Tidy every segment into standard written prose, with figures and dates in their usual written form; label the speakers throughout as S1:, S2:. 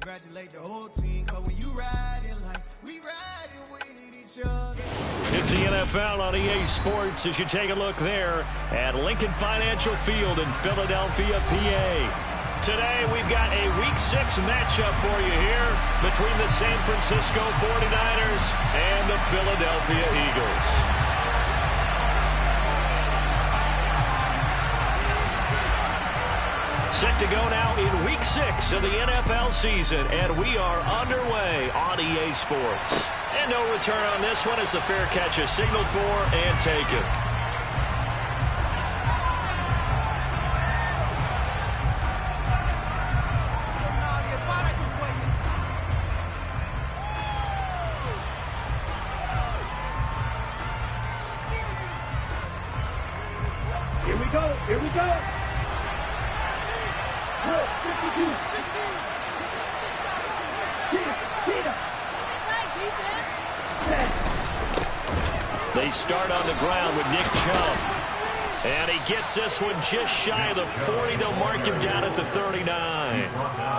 S1: congratulate the whole team, cause when you riding like we riding with each other.
S2: It's the NFL on EA Sports as you take a look there at Lincoln Financial Field in Philadelphia, PA. Today we've got a Week 6 matchup for you here between the San Francisco 49ers and the Philadelphia Eagles. Set to go now in Week 6 of the NFL season, and we are underway on EA Sports. And no return on this one as the fair catch is signaled for and taken.
S3: Here we go, here we go.
S2: They start on the ground with Nick Chubb. And he gets this one just shy of the 40. They'll mark him down at the 39.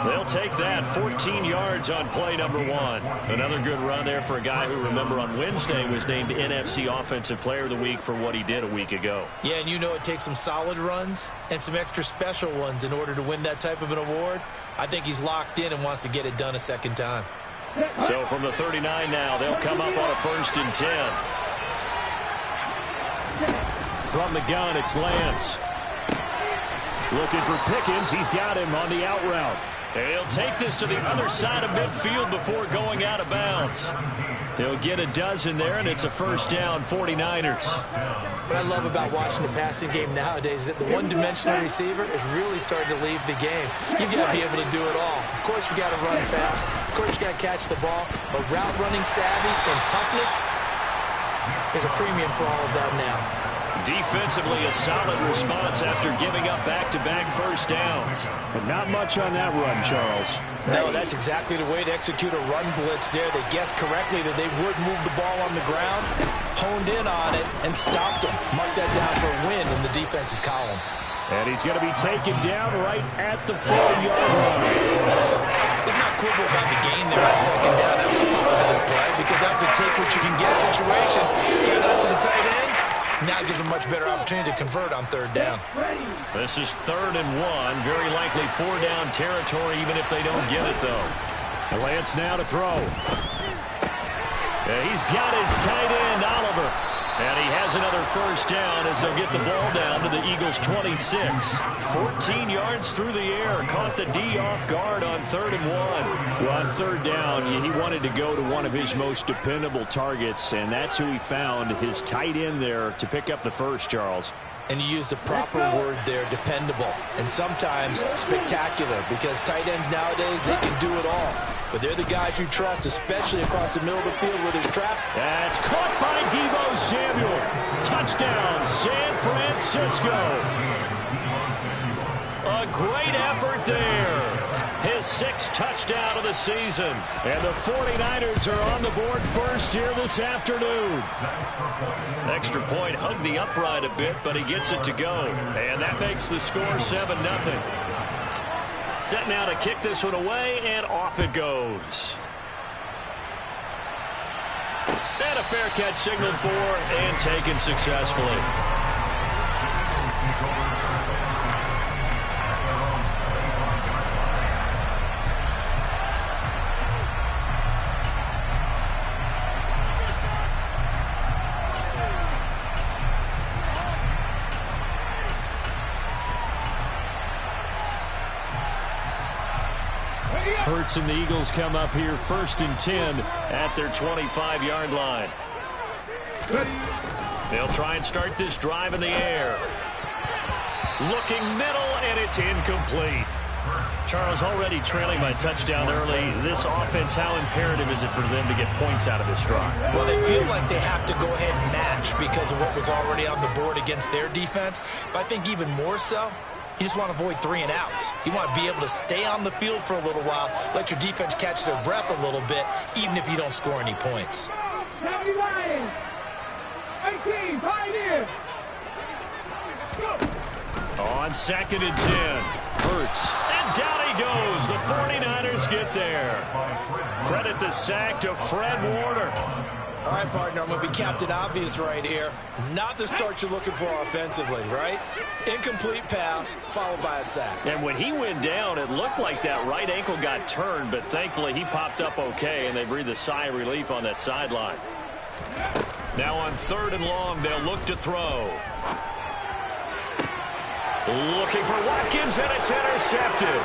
S2: They'll take that. 14 yards on play number 1. Another good run there for a guy who, remember, on Wednesday was named NFC Offensive Player of the Week for what he did a week ago.
S4: Yeah, and you know it takes some solid runs and some extra special ones in order to win that type of an award. I think he's locked in and wants to get it done a second time.
S2: So from the 39 now, they'll come up on a 1st and 10. From the gun, it's Lance. Looking for Pickens. He's got him on the out route. And he'll take this to the other side of midfield before going out of bounds. He'll get a dozen there, and it's a 1st down, 49ers.
S4: What I love about watching the passing game nowadays is that the one-dimensional receiver is really starting to leave the game. You've got to be able to do it all. Of course, you got to run fast. Of course, you got to catch the ball. But route running savvy and toughness is a premium for all of that now.
S2: Defensively, a solid response after giving up back-to-back 1st downs. But not much on that run, Charles.
S4: No, that's exactly the way to execute a run blitz there. They guessed correctly that they would move the ball on the ground, honed in on it, and stopped them. Mark that down for a win in the defense's column.
S2: And he's going to be taken down right at the 40-yard line.
S4: Let's not quibble about the gain there on 2nd down. That was a positive play because that was a take-what-you-can-get situation. Got out to the tight end. Now gives them much better opportunity to convert on 3rd down.
S2: This is 3rd and 1. Very likely 4-down territory, even if they don't get it, though. Lance now to throw. He's got his tight end, Oliver. And he has another 1st down as they'll get the ball down to the Eagles' 26. 14 yards through the air. Caught the D off guard on 3rd and 1. Well, on 3rd down, he wanted to go to one of his most dependable targets, and that's who he found, his tight end there, to pick up the first, Charles.
S4: And you use the proper word there, dependable, and sometimes spectacular, because tight ends nowadays, they can do it all. But they're the guys you trust, especially across the middle of the field where there's trap.
S2: That's caught by Deebo Samuel. Touchdown, San Francisco. A great effort there. His 6th touchdown of the season. And the 49ers are on the board first here this afternoon. Extra point hugged the upright a bit, but he gets it to go. And that makes the score 7-0. Set now to kick this one away, and off it goes. And a fair catch signaled for and taken successfully. Hurts and the Eagles come up here 1st and 10 at their 25-yard line. They'll try and start this drive in the air. Looking middle, and it's incomplete. Charles, already trailing by touchdown early. This offense, how imperative is it for them to get points out of this drive?
S4: Well, they feel like they have to go ahead and match because of what was already on the board against their defense. But I think even more so, you just want to avoid 3 and outs. You want to be able to stay on the field for a little while, let your defense catch their breath a little bit, even if you don't score any points.
S3: 18, Pioneer.
S2: On 2nd and 10, Hurts. And And down he goes. The 49ers get there. Credit the sack to Fred Warner.
S4: All right, partner, I'm going to be Captain Obvious right here. Not the start you're looking for offensively, right? Incomplete pass, followed by a sack.
S2: And when he went down, it looked like that right ankle got turned, but thankfully he popped up okay, and they breathed a sigh of relief on that sideline. Now on 3rd and long, they'll look to throw. Looking for Watkins, and it's intercepted.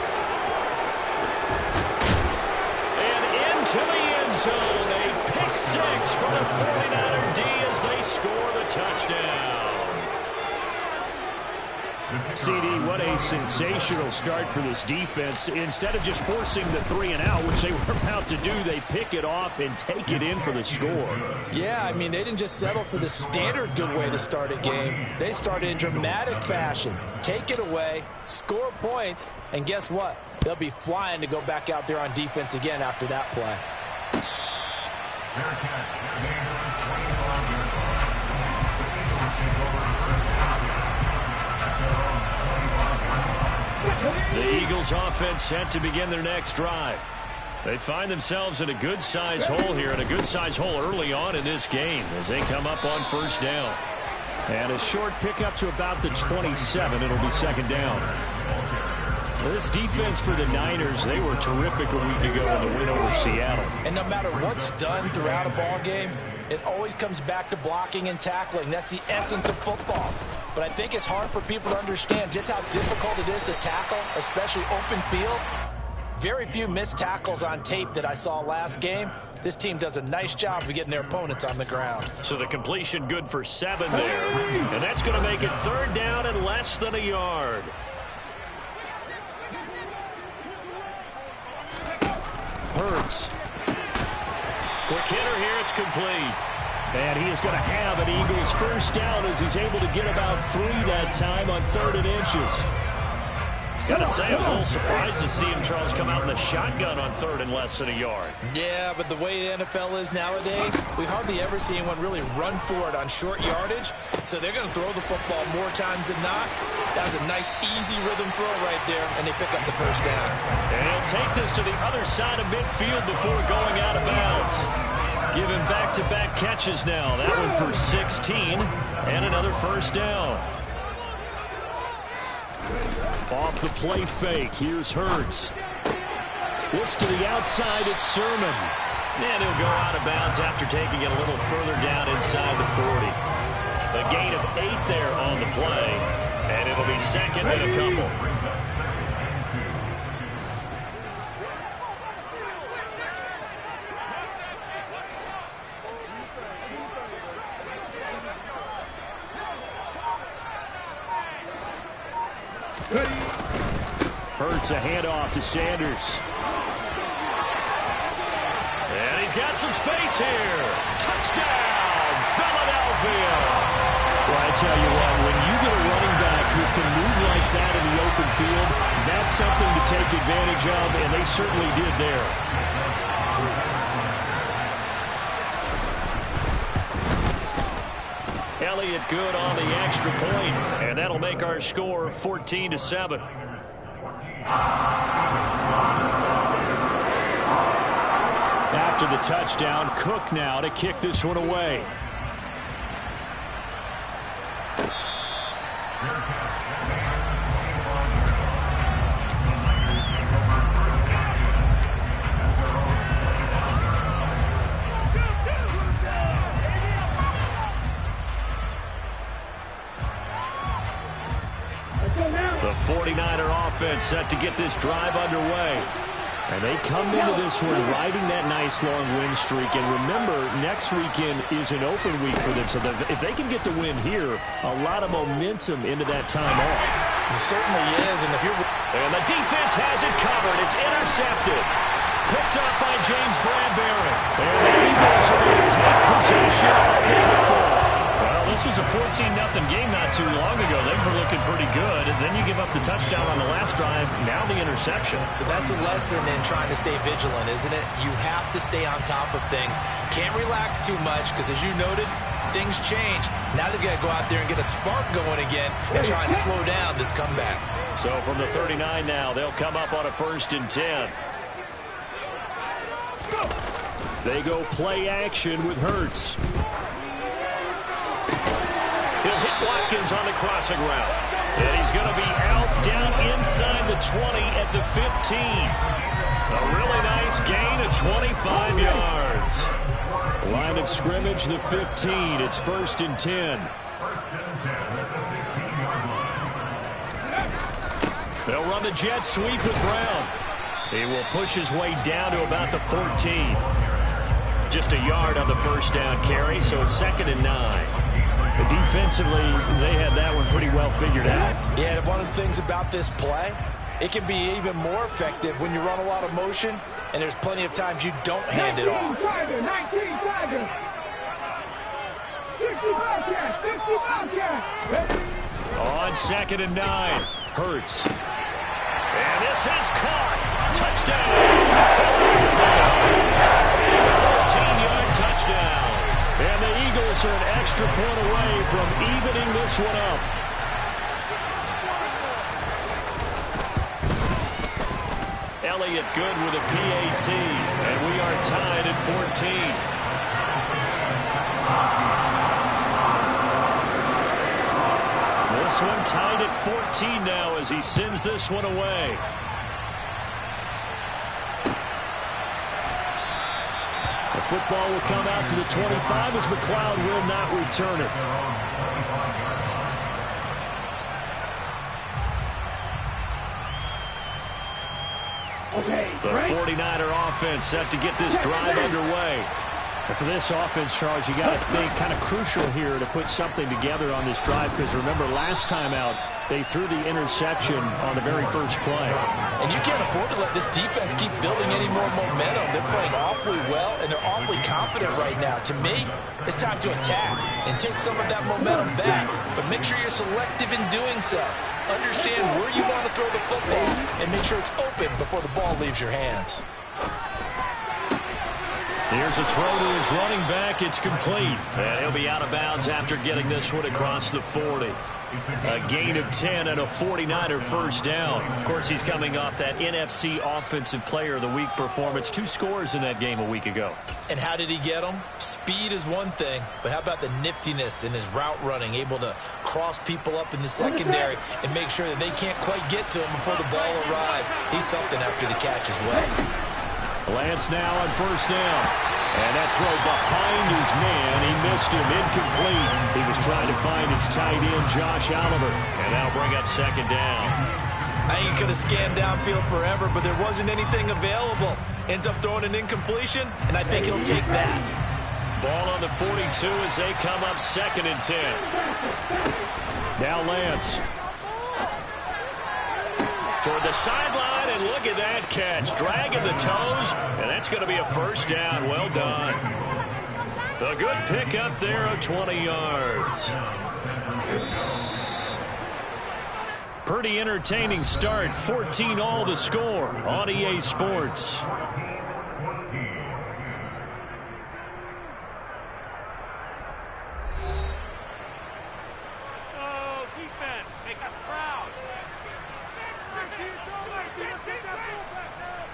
S2: And into the end zone. A pick 6 for the 49er D as they score the touchdown. CD, what a sensational start for this defense. Instead of just forcing the 3-and-out, which they were about to do, they pick it off and take it in for the score.
S4: Yeah, I mean, they didn't just settle for the standard good way to start a game. They started in dramatic fashion. Take it away, score points, and guess what? They'll be flying to go back out there on defense again after that play.
S2: The Eagles offense set to begin their next drive. They find themselves in a good-sized hole here, and a good-sized hole early on in this game as they come up on 1st down. And a short pickup to about the 27. It'll be 2nd down. This defense for the Niners, they were terrific a week ago in the win over Seattle.
S4: And no matter what's done throughout a ball game, it always comes back to blocking and tackling. That's the essence of football. But I think it's hard for people to understand just how difficult it is to tackle, especially open field. Very few missed tackles on tape that I saw last game. This team does a nice job of getting their opponents on the ground.
S2: So the completion good for 7 there. And that's going to make it 3rd down and less than a yard. Hurts. Quick hitter here, it's complete. And he is going to have an Eagles 1st down as he's able to get about 3 that time on 3rd and inches. Gotta say, I was a little surprised to see him, Charles, come out in the shotgun on 3rd and less than a yard.
S4: Yeah, but the way the NFL is nowadays, we hardly ever see anyone really run for it on short yardage. So they're going to throw the football more times than not. That was a nice, easy rhythm throw right there, and they pick up the 1st down.
S2: And he'll take this to the other side of midfield before going out of bounds. Giving back-to-back catches now. That one for 16, and another 1st down. Off the play fake, here's Hurts. This to the outside, it's Sermon. And he'll go out of bounds after taking it a little further down inside the 40. A gain of 8 there on the play, and it'll be 2nd and a couple. Hurts a handoff to Sanders. And he's got some space here. Touchdown, Philadelphia. Well, I tell you what, when you get a running back who can move like that in the open field, that's something to take advantage of, and they certainly did there. Elliott good on the extra point, and that'll make our score 14-7. After the touchdown, Cook now to kick this one away. The 49er offense set to get this drive underway. And they come into this one riding that nice long win streak. And remember, next weekend is an open week for them. So if they can get the win here, a lot of momentum into that time off.
S4: It certainly is.
S2: And the defense has it covered. It's intercepted. Picked up by James Bradbury. And the Eagles are going to take possession of the football. Well, this was a 14-0 game not too long ago. Things were looking pretty good. And then you give up the touchdown on the last drive. Now the interception.
S4: So that's a lesson in trying to stay vigilant, isn't it? You have to stay on top of things. Can't relax too much because, as you noted, things change. Now they've got to go out there and get a spark going again and try and slow down this comeback.
S2: So from the 39 now, they'll come up on a 1st and 10. They go play action with Hurts. He'll hit Watkins on the crossing route. And he's going to be out down inside the 20 at the 15. A really nice gain of 25 yards. Line of scrimmage, the 15. It's 1st and 10. They'll run the jet sweep with Brown. He will push his way down to about the 14. Just a yard on the 1st down carry, so it's 2nd and 9. But defensively, they had that one pretty well figured out.
S4: Yeah, and one of the things about this play, it can be even more effective when you run a lot of motion, and there's plenty of times you don't hand it off.
S3: 19 Tiger. 65 catch, 65 catch.
S2: On 2nd and 9, Hurts. And this is caught. Touchdown. 14-yard touchdown. And the Eagles are an extra point away from evening this one up. Elliott good with a PAT. And we are tied at 14. This one tied at 14 now as he sends this one away. The football will come out to the 25 as McLeod will not return it. The 49er offense set to get this drive underway. And for this offense, Charles, you got to think kind of crucial here to put something together on this drive, because remember last time out they threw the interception on the very first play.
S4: And you can't afford to let this defense keep building any more momentum. They're playing awfully well, and they're awfully confident right now. To me, it's time to attack and take some of that momentum back, but make sure you're selective in doing so. Understand where you want to throw the football and make sure it's open before the ball leaves your hands.
S2: Here's a throw to his running back. It's complete. And he'll be out of bounds after getting this one across the 40. A gain of 10 and a 49er first down. Of course, he's coming off that NFC Offensive Player of the Week performance. 2 scores in that game a week ago.
S4: And how did he get them? Speed is one thing, but how about the niftiness in his route running, able to cross people up in the secondary and make sure that they can't quite get to him before the ball arrives. He's something after the catch as well.
S2: Lance now on first down. And that throw behind his man. He missed him. Incomplete. He was trying to find his tight end, Josh Oliver. And that'll bring up 2nd down.
S4: I think he could have scanned downfield forever, but there wasn't anything available. Ends up throwing an incompletion, and I think he'll take that.
S2: Ball on the 42 as they come up 2nd and 10. Now Lance. Toward the sideline, and look at that catch. Dragging the toes, and that's going to be a first down. Well done. A good pickup there of 20 yards. Pretty entertaining start. 14-all the score on EA Sports.
S5: Let's go, defense. Make us proud. Let's get that ball back now.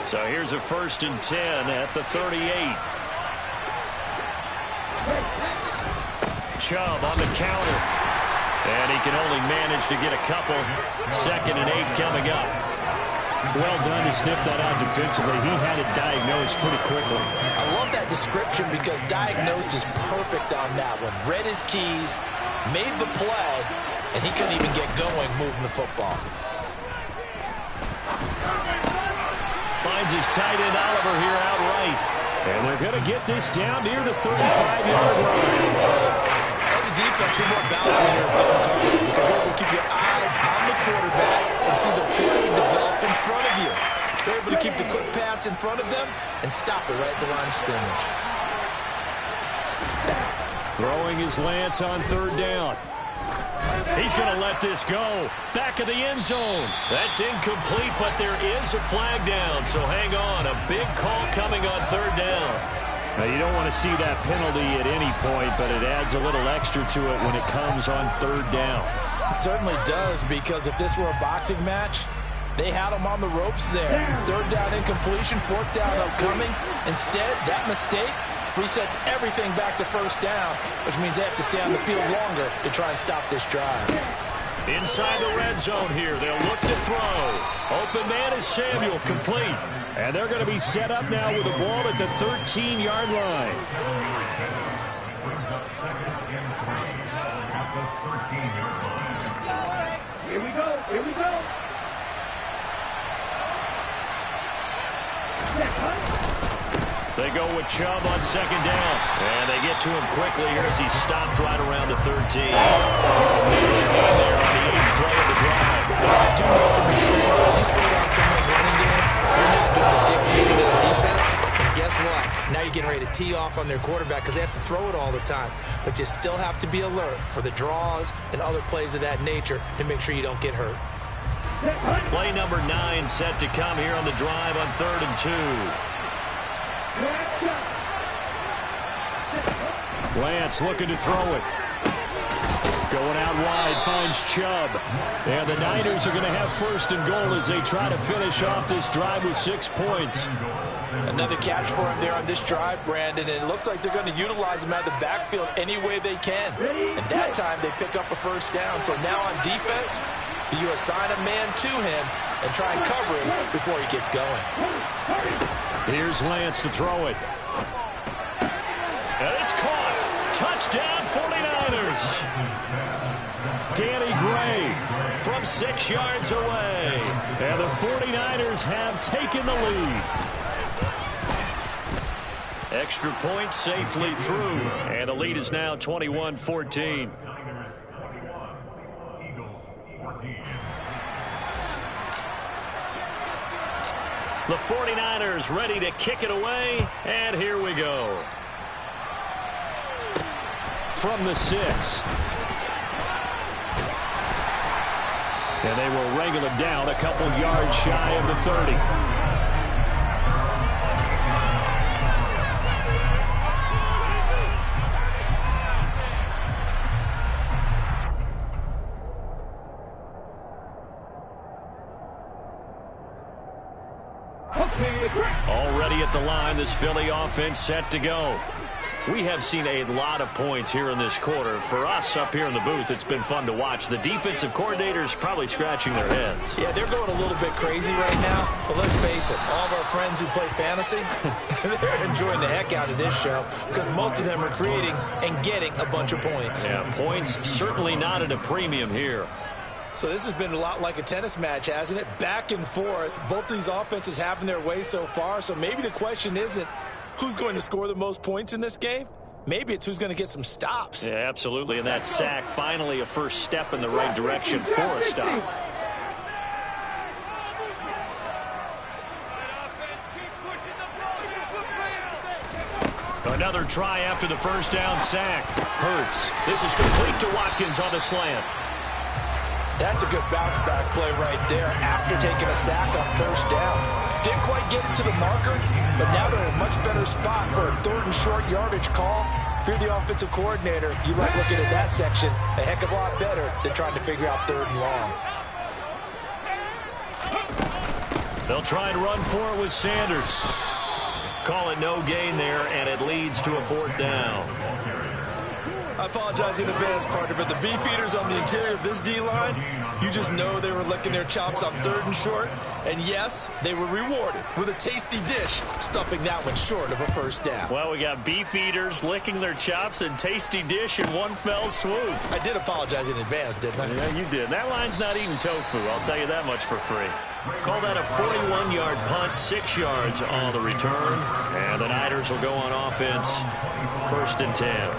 S2: So here's a 1st and 10 at the 38. Chubb on the counter. And he can only manage to get a couple. 2nd and 8 coming up. Well done to sniff that out defensively. He had it diagnosed pretty quickly.
S4: I love that description because diagnosed is perfect on that one. Read his keys, made the play, and he couldn't even get going moving the football.
S2: Finds his tight end Oliver here outright. And they're going to get this down near the 35-yard line.
S4: As a defense, you're more balanced when you're in zone coverage because you're able to keep your eyes on the quarterback and see the play develop in front of you. You're able to keep the quick pass in front of them and stop it right at the line of scrimmage.
S2: Throwing is Lance on 3rd down. He's going to let this go. Back of the end zone. That's incomplete, but there is a flag down, so hang on. A big call coming on third down.
S6: Now, you don't want to see that penalty at any point, but it adds a little extra to it when it comes on third down.
S4: It certainly does, because if this were a boxing match, they had him on the ropes there. Third down incompletion, fourth down upcoming. Instead, that mistake resets everything back to first down, which means they have to stay on the field longer to try and stop this drive.
S2: Inside the red zone here, they'll look to throw. Open man is Samuel, complete.
S6: And they're going to be set up now with the ball at the 13-yard line.
S3: Here we go. Here we go.
S2: They go with Chubb on second down. And they get to him quickly here as he stopped right around the 13. There on the 8th play of the drive.
S4: I do know from experience, when you slow down someone's running game, you're not doing the dictating of the defense. And guess what? Now you're getting ready to tee off on their quarterback because they have to throw it all the time. But you still have to be alert for the draws and other plays of that nature to make sure you don't get hurt.
S2: Play number 9 set to come here on the drive on 3rd and 2.
S6: Lance looking to throw it. Going out wide, finds Chubb. And the Niners are going to have 1st and goal as they try to finish off this drive with 6 points.
S4: Another catch for him there on this drive, Brandon, and it looks like they're going to utilize him out of the backfield any way they can. And that time they pick up a first down. So now on defense, do you assign a man to him and try and cover him before he gets going?
S6: Here's Lance to throw it.
S2: And it's caught. Touchdown 49ers.
S6: Danny Gray
S2: From 6 yards away.
S6: And the 49ers have taken the lead.
S2: Extra point safely through. And the lead is now 21-14. The 49ers ready to kick it away, and here we go.
S6: From the 6. And they will wrangle it down a couple yards shy of the 30.
S2: Already at the line, this Philly offense set to go. We have seen a lot of points here in this quarter. For us up here in the booth, it's been fun to watch. The defensive coordinators probably scratching their heads.
S4: Yeah, they're going a little bit crazy right now. But let's face it, all of our friends who play fantasy, they're enjoying the heck out of this show because most of them are creating and getting a bunch of points.
S2: Yeah, points certainly not at a premium here.
S4: So this has been a lot like a tennis match, hasn't it? Back and forth. Both of these offenses having their way so far. So maybe the question isn't who's going to score the most points in this game. Maybe it's who's going to get some stops.
S2: Yeah, absolutely. And that sack, finally a first step in the right direction for a stop. Another try after the first down sack. Hurts. This is complete to Watkins on the slant.
S4: That's a good bounce back play right there after taking a sack on first down. Didn't quite get it to the marker, but now they're in a much better spot for a 3rd and short yardage call. If you're the offensive coordinator, you like looking at that section a heck of a lot better than trying to figure out 3rd and long.
S2: They'll try and run for it with Sanders. Call it no gain there, and it leads to a 4th down.
S4: I apologize in advance, partner, but the beefeaters on the interior of this D-line, you just know they were licking their chops on 3rd and short. And yes, they were rewarded with a tasty dish, stuffing that one short of a first down.
S2: Well, we got beefeaters licking their chops and tasty dish in one fell swoop.
S4: I did apologize in advance, didn't I?
S2: Yeah, you did. That line's not eating tofu, I'll tell you that much for free. Call that a 41-yard punt, 6 yards on the return. And the Niners will go on offense, 1st and 10.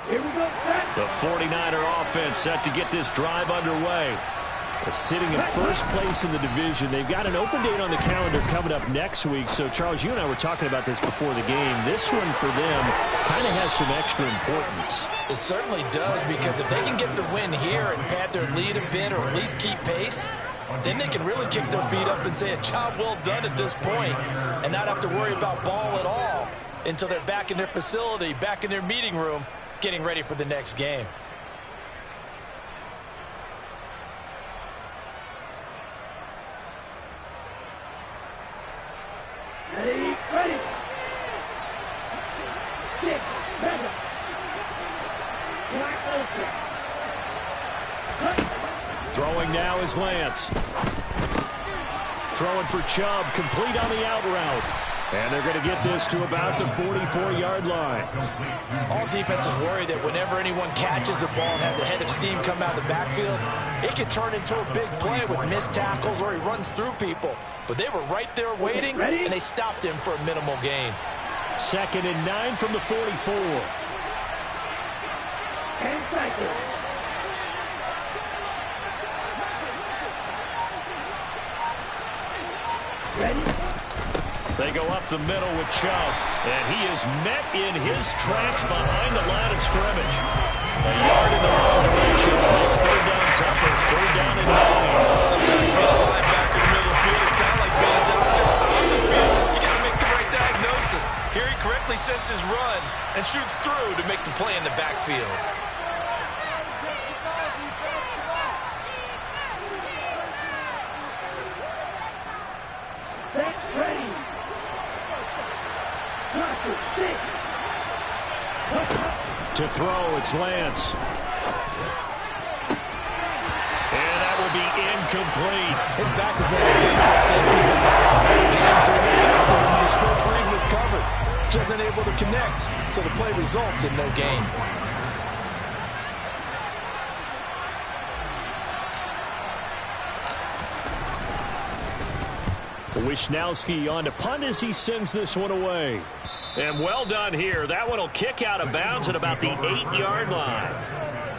S3: Here we go, set.
S2: The 49er offense set to get this drive underway.
S6: Sitting in first place in the division. They've got an open date on the calendar coming up next week. So, Charles, you and I were talking about this before the game. This one for them kind of has some extra importance.
S4: It certainly does, because if they can get the win here and pad their lead a bit or at least keep pace, then they can really kick their feet up and say a job well done at this point and not have to worry about ball at all until they're back in their facility, back in their meeting room, getting ready for the next game.
S3: Ready. Stick. Better. Black open.
S6: Throwing now is Lance. Throwing for Chubb, complete on the out route. And they're going to get this to about the 44-yard line.
S4: All defenses worry that whenever anyone catches the ball and has a head of steam come out of the backfield, it can turn into a big play with missed tackles or he runs through people. But they were right there waiting, and they stopped him for a minimal gain.
S6: 2nd and 9 from the 44.
S3: And cycle. Ready.
S2: They go up the middle with Chubb, and he is met in his tracks behind the line of scrimmage. A yard in the wrong direction. It's third down tougher. 3rd down and 9.
S7: Sometimes being a linebacker in the middle of the field is kind of like being a doctor on the field. You got to make the right diagnosis. Here he correctly sets his run and shoots through to make the play in the backfield.
S3: Ready.
S6: To throw, it's Lance.
S2: And that will be incomplete.
S4: His back is never been that safety valve. His first read was covered. Just unable to connect, so the play results in no gain.
S6: Wishnowski on to punt as he sends this one away.
S2: And well done here. That one will kick out of bounds at about the 8-yard line.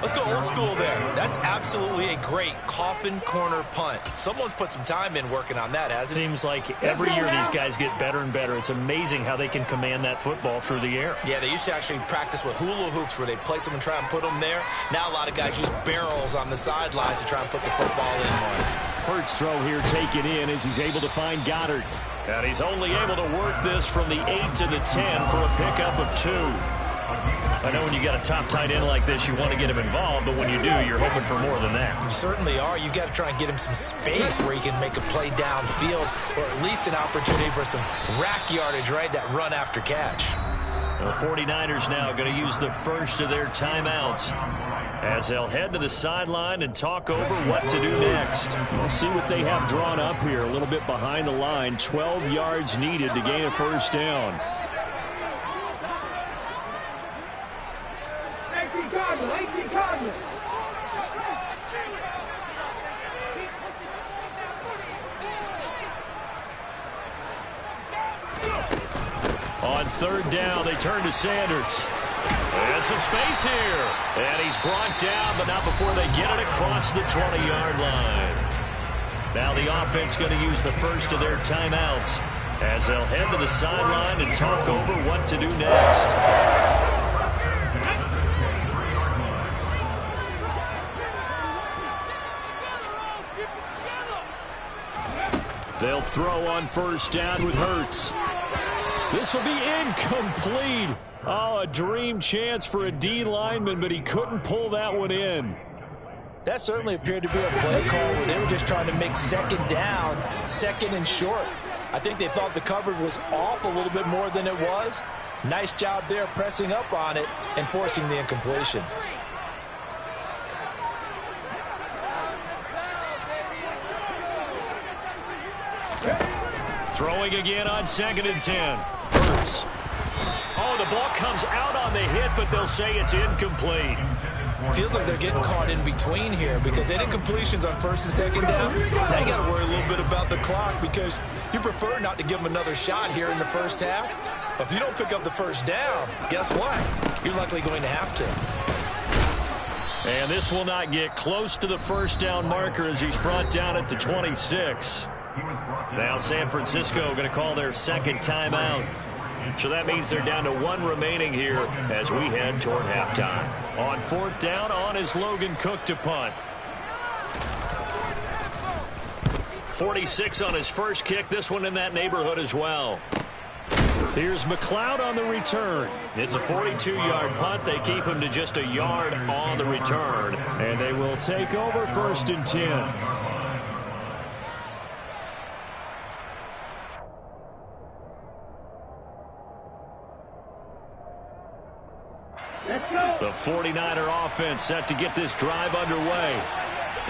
S7: Let's go old school there. That's absolutely a great coffin corner punt. Someone's put some time in working on that, hasn't it?
S2: Seems like every year these guys get better and better. It's amazing how they can command that football through the air.
S7: Yeah, they used to actually practice with hula hoops where they place them and try and put them there. Now a lot of guys use barrels on the sidelines to try and put the football in more.
S6: Hurts throw here taken in as he's able to find Goddard.
S2: And he's only able to work this from the 8 to the 10 for a pickup of 2. I know when you got a top tight end like this, you want to get him involved, but when you do, you're hoping for more than that.
S7: You certainly are. You got to try and get him some space where he can make a play downfield, or at least an opportunity for some rack yardage, right? That run after catch.
S2: The 49ers now going to use the first of their timeouts as they'll head to the sideline and talk over what to do next.
S6: We'll see what they have drawn up here. A little bit behind the line. 12 yards needed to gain a first down.
S3: Cardinal.
S2: On 3rd down, they turn to Sanders. And some space here. And he's brought down, but not before they get it across the 20-yard line. Now the offense going to use the first of their timeouts as they'll head to the sideline and talk over what to do next.
S6: They'll throw on 1st down with Hurts. This will be incomplete. Oh, a dream chance for a D lineman, but he couldn't pull that one in.
S4: That certainly appeared to be a play call where they were just trying to make 2nd down, 2nd and short. I think they thought the coverage was off a little bit more than it was. Nice job there pressing up on it and forcing the incompletion.
S2: Throwing again on 2nd and 10. Hurts. Oh, the ball comes out on the hit, but they'll say it's incomplete.
S7: Feels like they're getting caught in between here because any completions on 1st and 2nd down, now you got to worry a little bit about the clock because you prefer not to give them another shot here in the first half. But if you don't pick up the 1st down, guess what? You're likely going to have to.
S2: And this will not get close to the first down marker as he's brought down at the 26. Now San Francisco going to call their second timeout. So that means they're down to 1 remaining here as we head toward halftime. On 4th down, on is Logan Cook to punt. 46 on his first kick. This one in that neighborhood as well.
S6: Here's McLeod on the return.
S2: It's a 42-yard punt. They keep him to just a yard on the return.
S6: And they will take over 1st and 10.
S2: The 49er offense set to get this drive underway.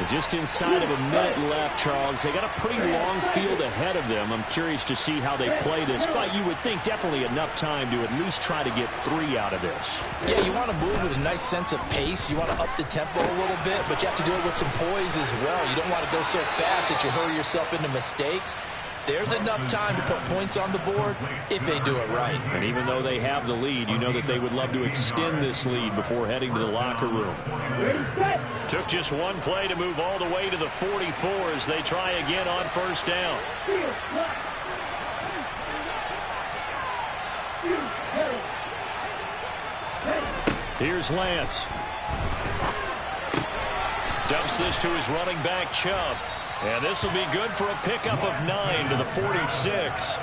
S6: Just inside of a minute left, Charles. They got a pretty long field ahead of them. I'm curious to see how they play this, but you would think definitely enough time to at least try to get 3 out of this.
S4: Yeah, you want to move with a nice sense of pace. You want to up the tempo a little bit, but you have to do it with some poise as well. You don't want to go so fast that you hurry yourself into mistakes. There's enough time to put points on the board if they do it right.
S6: And even though they have the lead, you know that they would love to extend this lead before heading to the locker room.
S2: Took just 1 play to move all the way to the 44 as they try again on 1st down.
S6: Here's Lance.
S2: Dumps this to his running back, Chubb. And this will be good for a pickup of 9 to the 46.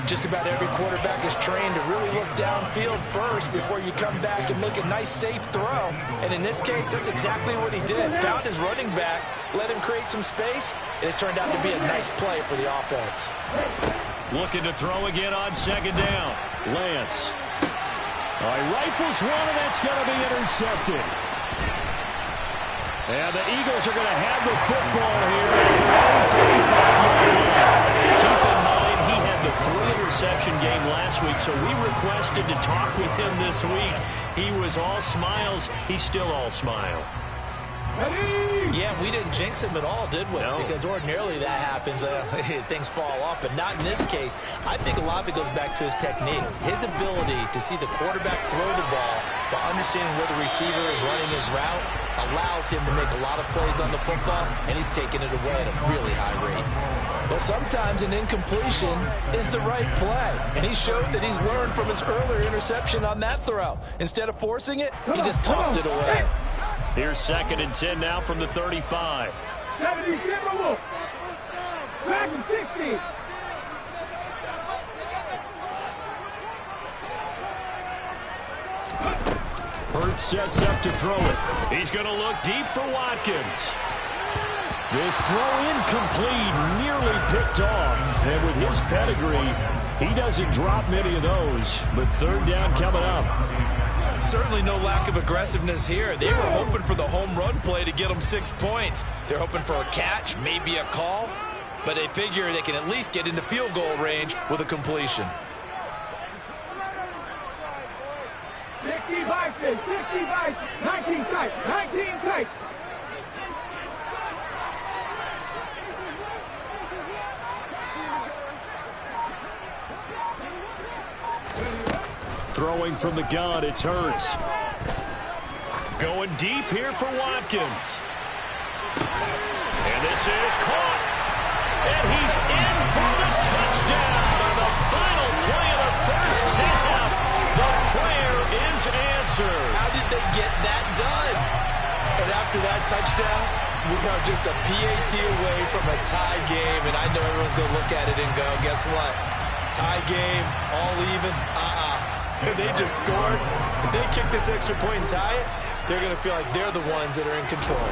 S4: Just about every quarterback is trained to really look downfield first before you come back and make a nice, safe throw. And in this case, that's exactly what he did. Found his running back, let him create some space, and it turned out to be a nice play for the offense.
S2: Looking to throw again on 2nd down.
S6: Lance. He rifles one, and that's going to be intercepted. And the Eagles are going to have the football here at their own 45-yard line.
S2: Keep in mind, he had the 3-interception game last week, so we requested to talk with him this week. He was all smiles. He's still all smile.
S4: Yeah, we didn't jinx him at all, did we?
S2: No.
S4: Because ordinarily that happens. Things fall off, but not in this case. I think a lot of it goes back to his technique. His ability to see the quarterback throw the ball while understanding where the receiver is running his route allows him to make a lot of plays on the football, and he's taking it away at a really high rate. But sometimes an incompletion is the right play, and he showed that he's learned from his earlier interception on that throw. Instead of forcing it, he just tossed it away.
S2: Here's 2nd and 10 now from the 35.
S3: 77 Wolf. Back to 60.
S6: Hurts sets up to throw it.
S2: He's going to look deep for Watkins.
S6: This throw incomplete, nearly picked off. And with his pedigree, he doesn't drop many of those. But 3rd down coming up.
S7: Certainly no lack of aggressiveness here. They were hoping for the home run play to get them 6 points. They're hoping for a catch, maybe a call, but they figure they can at least get into field goal range with a completion.
S3: 65, 65, 19 tight, 19 tight.
S6: Throwing from the gun, it's Hurts.
S2: Going deep here for Watkins. And this is caught. And he's in for the touchdown on the final play of the first half. The prayer is answered.
S4: How did they get that done? And after that touchdown, we are just a PAT away from a tie game. And I know everyone's going to look at it and go, guess what? Tie game, all even, They just scored. If they kick this extra point and tie it, they're going to feel like they're the ones that are in control.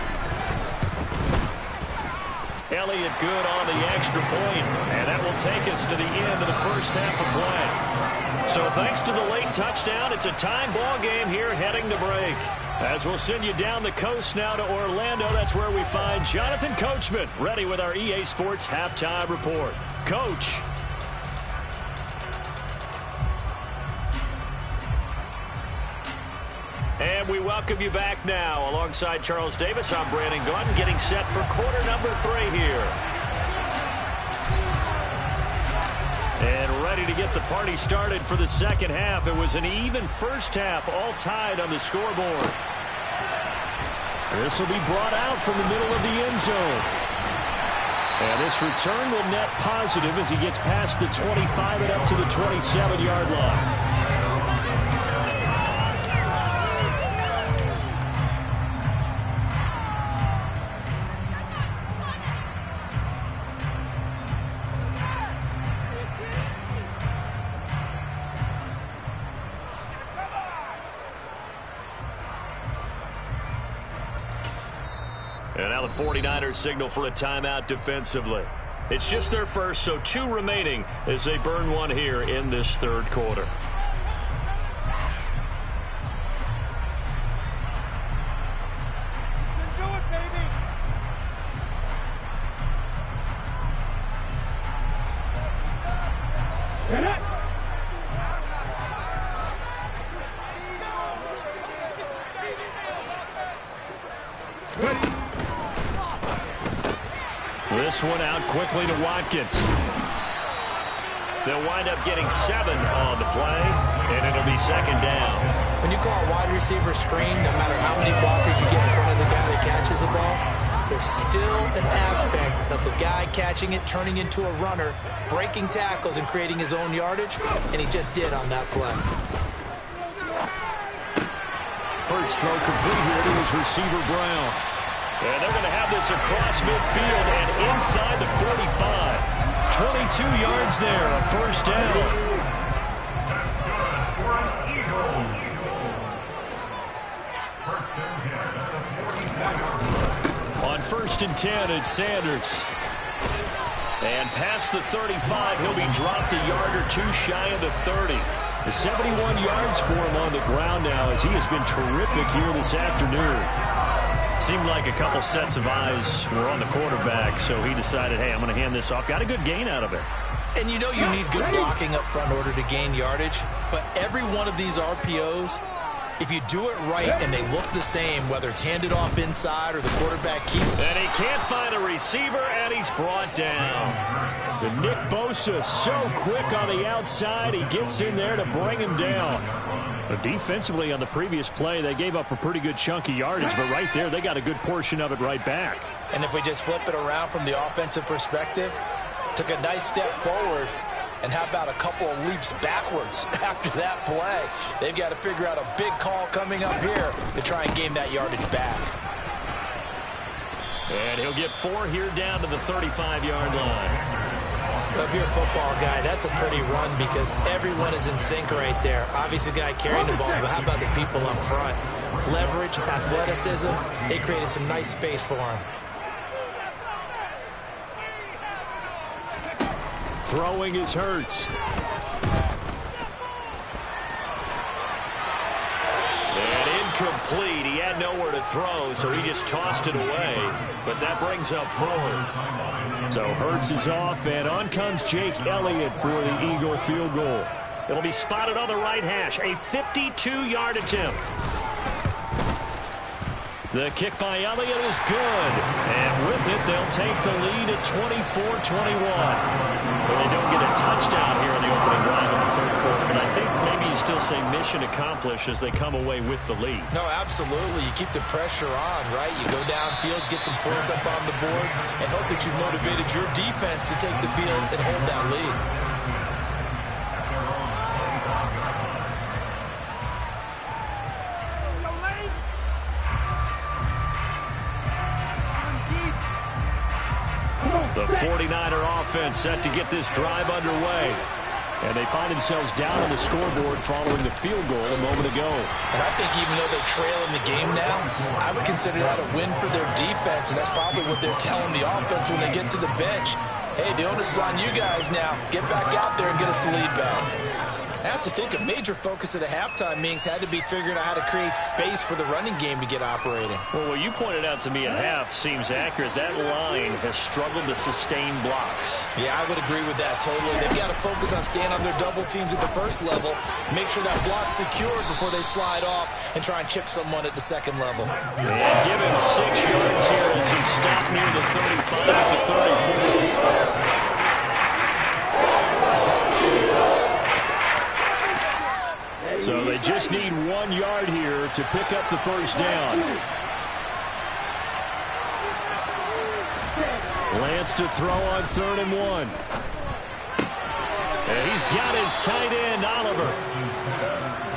S2: Elliott good on the extra point, and that will take us to the end of the first half of play. So thanks to the late touchdown, it's a time ball game here heading to break. As we'll send you down the coast now to Orlando, that's where we find Jonathan Coachman ready with our EA Sports Halftime Report. Coach. And we welcome you back now. Alongside Charles Davis, I'm Brandon Gaudin, getting set for quarter number 3 here. And ready to get the party started for the second half. It was an even first half, all tied on the scoreboard.
S6: This will be brought out from the middle of the end zone. And this return will net positive as he gets past the 25 and up to the 27-yard line.
S2: And now the 49ers signal for a timeout defensively. It's just their first, so 2 remaining as they burn one here in this third quarter. This one out quickly to Watkins. They'll wind up getting 7 on the play, and it'll be second down.
S4: When you call a wide receiver screen, no matter how many blockers you get in front of the guy that catches the ball, there's still an aspect of the guy catching it, turning into a runner, breaking tackles and creating his own yardage, and he just did on that play.
S6: Hurts throw complete here to his receiver, Brown.
S2: And they're going to have this across midfield and inside the 45. 22 yards there, a first down. On 1st and 10, it's Sanders. And past the 35, he'll be dropped a yard or 2 shy of the 30. 71 yards for him on the ground now as he has been terrific here this afternoon. Seemed like a couple sets of eyes were on the quarterback, so he decided, hey, I'm going to hand this off. Got a good gain out of it.
S7: And you know you need good blocking up front in order to gain yardage, but every one of these RPOs, if you do it right and they look the same, whether it's handed off inside or the quarterback keeps.
S2: And he can't find a receiver, and he's brought down.
S6: The Nick Bosa so quick on the outside. He gets in there to bring him down. But defensively on the previous play, they gave up a pretty good chunk of yardage, but right there, they got a good portion of it right back.
S4: And if we just flip it around from the offensive perspective, took a nice step forward, and how about a couple of leaps backwards after that play? They've got to figure out a big call coming up here to try and gain that yardage back.
S2: And he'll get 4 here down to the 35-yard line.
S4: If you're a football guy, that's a pretty run because everyone is in sync right there. Obviously, the guy carrying the ball, but how about the people up front? Leverage, athleticism, they created some nice space for him.
S6: Throwing is Hurts.
S2: And incomplete. He had nowhere to throw, so he just tossed it away. But that brings up 4th.
S6: So Hurts is off, and on comes Jake Elliott for the Eagle field goal.
S2: It'll be spotted on the right hash. A 52-yard attempt. The kick by Elliott is good. And with it, they'll take the lead at 24-21. Well, they don't get a touchdown here in the opening drive of the third quarter, but I think maybe you still say mission accomplished as they come away with the lead.
S7: No, absolutely. You keep the pressure on, right? You go downfield, get some points up on the board, and hope that you've motivated your defense to take the field and hold that lead.
S2: The 49er offense set to get this drive underway.
S6: And they find themselves down on the scoreboard following the field goal a moment ago.
S4: And I think even though they trail in the game now, I would consider that a win for their defense, and that's probably what they're telling the offense when they get to the bench. Hey, the onus is on you guys now. Get back out there and get us the lead back.
S7: I have to think a major focus of the halftime meetings had to be figuring out how to create space for the running game to get operating.
S2: Well, what you pointed out to me at half seems accurate. That line has struggled to sustain blocks.
S7: Yeah, I would agree with that totally. They've got to focus on staying on their double teams at the first level, make sure that block's secured before they slide off and try and chip someone at the second level.
S2: And give him 6 yards here as he stopped near the 35 at the 34.
S6: So they just need 1 yard here to pick up the first down. Lance to throw on 3rd and 1. And he's got his tight end, Oliver.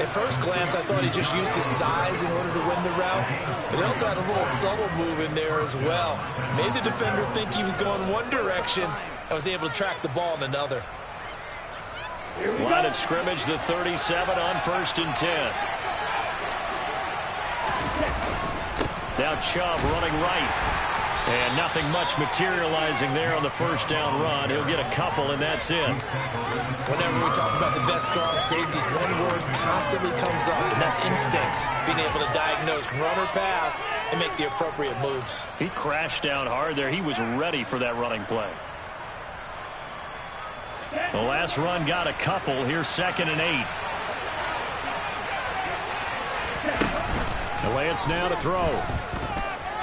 S4: At first glance, I thought he just used his size in order to win the route, but he also had a little subtle move in there as well. Made the defender think he was going one direction and was able to track the ball in another.
S2: Line of scrimmage, the 37 on 1st and 10. Now Chubb running right. And nothing much materializing there on the 1st down run. He'll get a couple, and that's it.
S4: Whenever we talk about the best strong safeties, one word constantly comes up, and that's instinct. Being able to diagnose run or pass and make the appropriate moves.
S6: He crashed down hard there. He was ready for that running play. The last run got a couple. Here's 2nd and 8. Lance now to throw.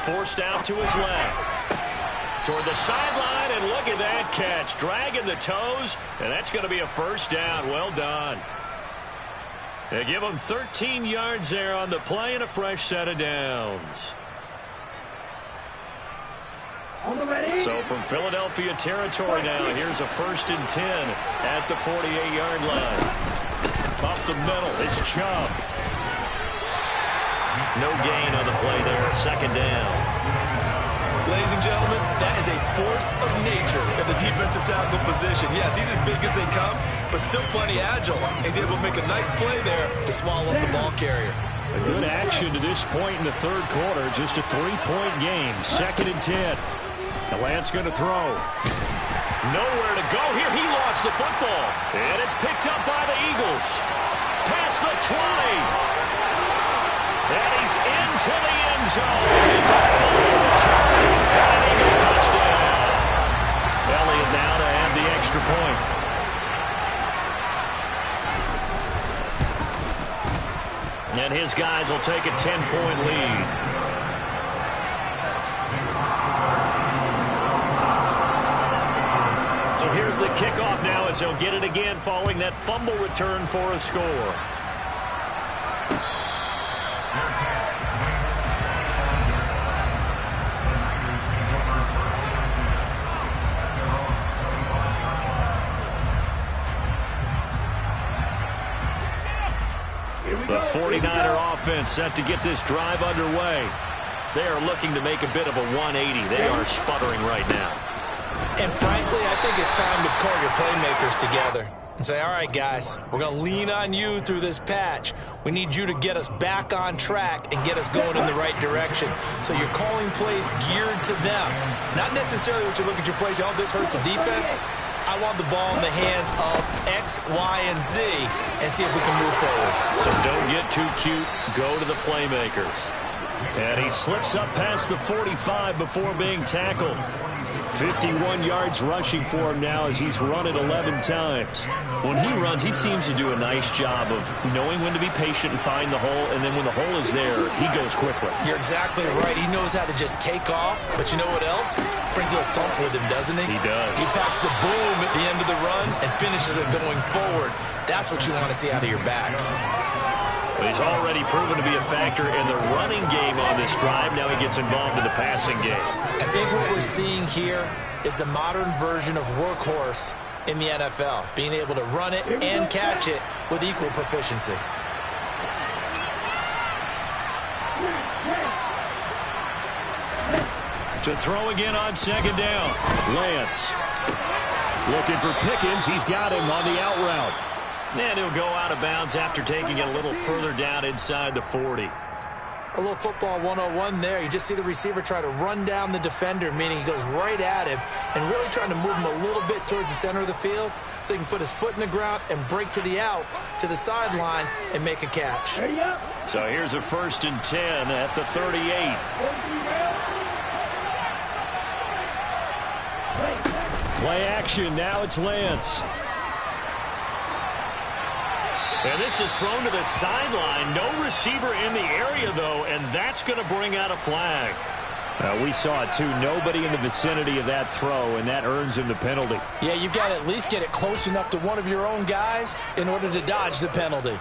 S2: Forced out to his left. Toward the sideline, and look at that catch. Dragging the toes, and that's going to be a 1st down. Well done. They give him 13 yards there on the play and a fresh set of downs. So from Philadelphia territory now, here's a 1st and 10 at the 48-yard line. Up the middle, it's Chubb. No gain on the play there, 2nd down.
S7: Ladies and gentlemen, that is a force of nature at the defensive tackle position. Yes, he's as big as they come, but still plenty agile. He's able to make a nice play there to swallow up the ball carrier.
S6: A good action to this point in the 3rd quarter. Just a 3-point game. 2nd and 10. And Lance going to throw.
S2: Nowhere to go here. He lost the football. And it's picked up by the Eagles. Past the 20. And he's into the end zone. It's a full return. And an Eagle touchdown. Elliott now to add the extra point. And his guys will take a 10-point lead. So here's the kickoff now as he'll get it again following that fumble return for a score. The 49er offense set to get this drive underway. They are looking to make a bit of a 180. They are sputtering right now.
S4: And frankly, I think it's time to call your playmakers together and say, all right, guys, we're going to lean on you through this patch. We need you to get us back on track and get us going in the right direction. So you're calling plays geared to them. Not necessarily what you look at your plays, oh, this hurts the defense. I want the ball in the hands of X, Y, and Z and see if we can move forward.
S2: So don't get too cute. Go to the playmakers.
S6: And he slips up past the 45 before being tackled. 51 yards rushing for him now as he's run it 11 times.
S2: When he runs, he seems to do a nice job of knowing when to be patient and find the hole, and then when the hole is there, he goes quickly.
S4: You're exactly right. He knows how to just take off, but you know what else? Brings a little thump with him, doesn't he?
S2: He does.
S4: He packs the boom at the end of the run and finishes it going forward. That's what you want to see out of your backs.
S2: But he's already proven to be a factor in the running game on this drive. Now he gets involved in the passing game.
S4: I think what we're seeing here is the modern version of workhorse in the NFL, being able to run it and catch it with equal proficiency.
S6: To throw again on 2nd down. Lance looking for Pickens. He's got him on the out route.
S2: And he'll go out of bounds after taking it a little further down inside the 40.
S4: A little football 101 there. You just see the receiver try to run down the defender, meaning he goes right at him and really trying to move him a little bit towards the center of the field so he can put his foot in the ground and break to the out, to the sideline, and make a catch.
S2: So here's a 1st and 10 at the 38.
S6: Play action. Now it's Lance.
S2: And this is thrown to the sideline. No receiver in the area, though, and that's going to bring out a flag.
S6: We saw it, too. Nobody in the vicinity of that throw, and that earns him the penalty.
S4: Yeah, you've got to at least get it close enough to one of your own guys in order to dodge the penalty.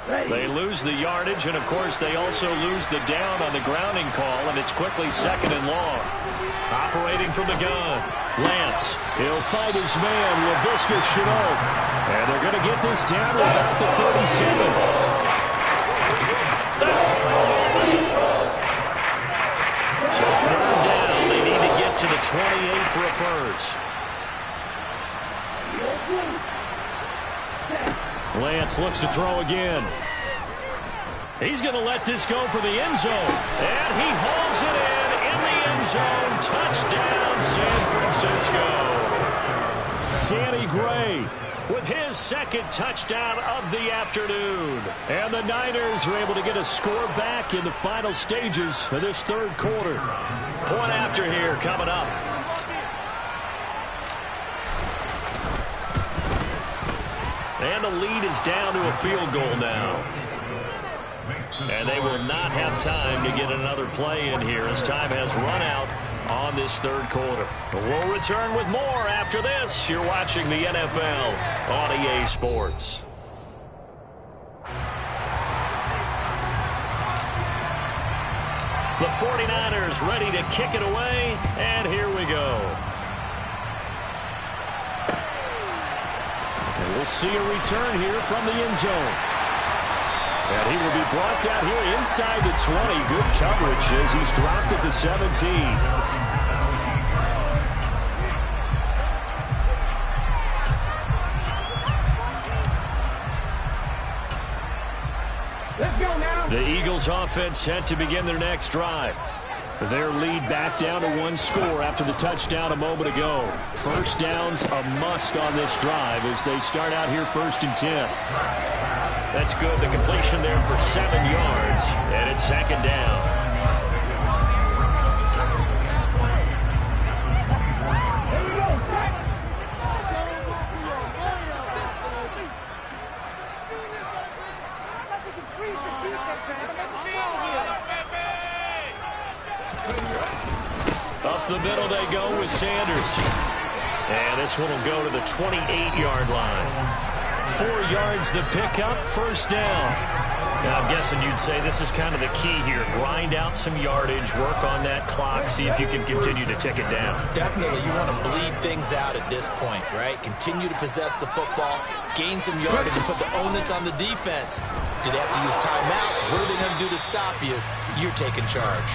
S2: They lose the yardage, and, of course, they also lose the down on the grounding call, and it's quickly 2nd and long. Operating from the gun, Lance.
S6: He'll fight his man, Laviska Shenault. And they're going to get this down to about the 37.
S2: So 3rd down, they need to get to the 28 for a first.
S6: Lance looks to throw again.
S2: He's going to let this go for the end zone. And he hauls it in the end zone. Touchdown, San Francisco.
S6: Danny Gray
S2: with his 2nd touchdown of the afternoon.
S6: And the Niners are able to get a score back in the final stages of this 3rd quarter.
S2: Point after here coming up. And the lead is down to a field goal now. And they will not have time to get another play in here as time has run out on this 3rd quarter. But we'll return with more after this. You're watching the NFL on EA Sports. The 49ers ready to kick it away, and here we go.
S6: And we'll see a return here from the end zone. And he will be brought down here inside the 20. Good coverage as he's dropped at the 17.
S3: Let's go now.
S6: The Eagles offense set to begin their next drive. Their lead back down to 1 score after the touchdown a moment ago. First down's a must on this drive as they start out here 1st and 10.
S2: That's good. The completion there for 7 yards, and it's 2nd down. Up the middle they go with Sanders. And this one will go to the 28-yard line. 4 yards the pickup, 1st down. Now, I'm guessing you'd say this is kind of the key here. Grind out some yardage, work on that clock, see if you can continue to tick it down.
S4: Definitely, you want to bleed things out at this point, right? Continue to possess the football, gain some yardage, and put the onus on the defense. Do they have to use timeouts? What are they going to do to stop you? You're taking charge.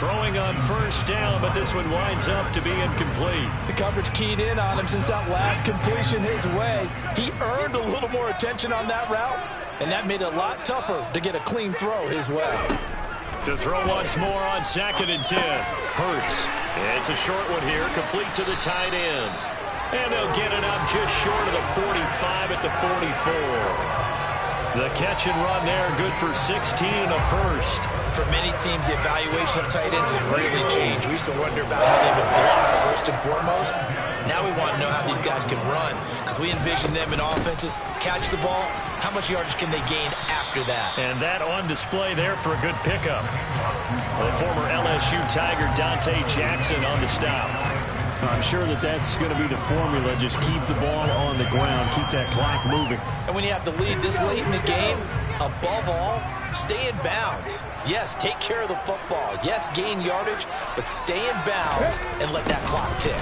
S2: Throwing on 1st down, but this one winds up to be incomplete.
S8: The coverage keyed in on him since that last completion his way. He earned a little more attention on that route, and that made it a lot tougher to get a clean throw his way.
S2: To throw once more on 2nd and 10. Hurts. It's a short one here, complete to the tight end. And they'll get it up just short of the 45 at the 44. The catch and run there, good for 16 and a first.
S4: For many teams, the evaluation of tight ends has really changed. We used to wonder about how they would block first and foremost. Now we want to know how these guys can run, because we envision them in offenses, catch the ball, how much yardage can they gain after that?
S2: And that on display there for a good pickup. The former LSU Tiger Dante Jackson on the stop.
S6: I'm sure that that's going to be the formula. Just keep the ball on the ground. Keep that clock moving.
S8: And when you have the lead this late in the game, above all, stay in bounds. Yes, take care of the football. Yes, gain yardage, but stay in bounds and let that clock tick.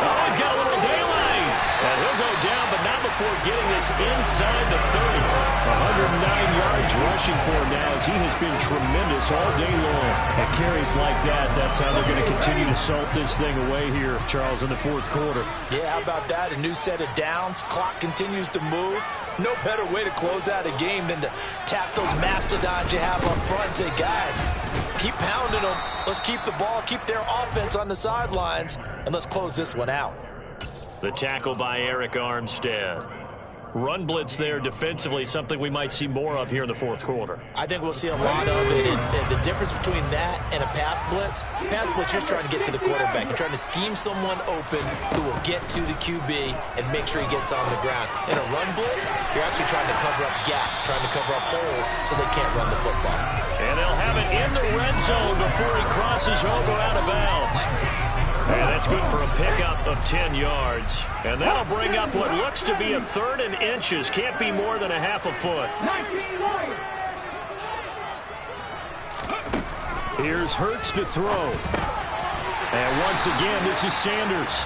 S2: Oh, he's got a little daylight. And he'll go down, but not before getting this inside the 30.
S6: 109 yards rushing for him now as he has been tremendous all day long. At carries like that, that's how they're going to continue to salt this thing away here, Charles, in the 4th quarter.
S8: Yeah, how about that? A new set of downs. Clock continues to move. No better way to close out a game than to tap those mastodons you have up front and say, guys, keep pounding them. Let's keep the ball, keep their offense on the sidelines, and let's close this one out.
S2: The tackle by Eric Armstead. Run blitz there defensively, something we might see more of here in the 4th quarter.
S4: I think we'll see a lot of it, and the difference between that and a pass blitz, you're just trying to get to the quarterback. You're trying to scheme someone open who will get to the QB and make sure he gets on the ground. In a run blitz, you're actually trying to cover up gaps, trying to cover up holes so they can't run the football.
S2: And they'll have it in the red zone before he crosses over out of bounds. And that's good for a pickup of 10 yards. And that'll bring up what looks to be a 3rd and inches. Can't be more than a half a foot.
S3: 19 Lions.
S6: Here's Hurts to throw. And once again, this is Sanders.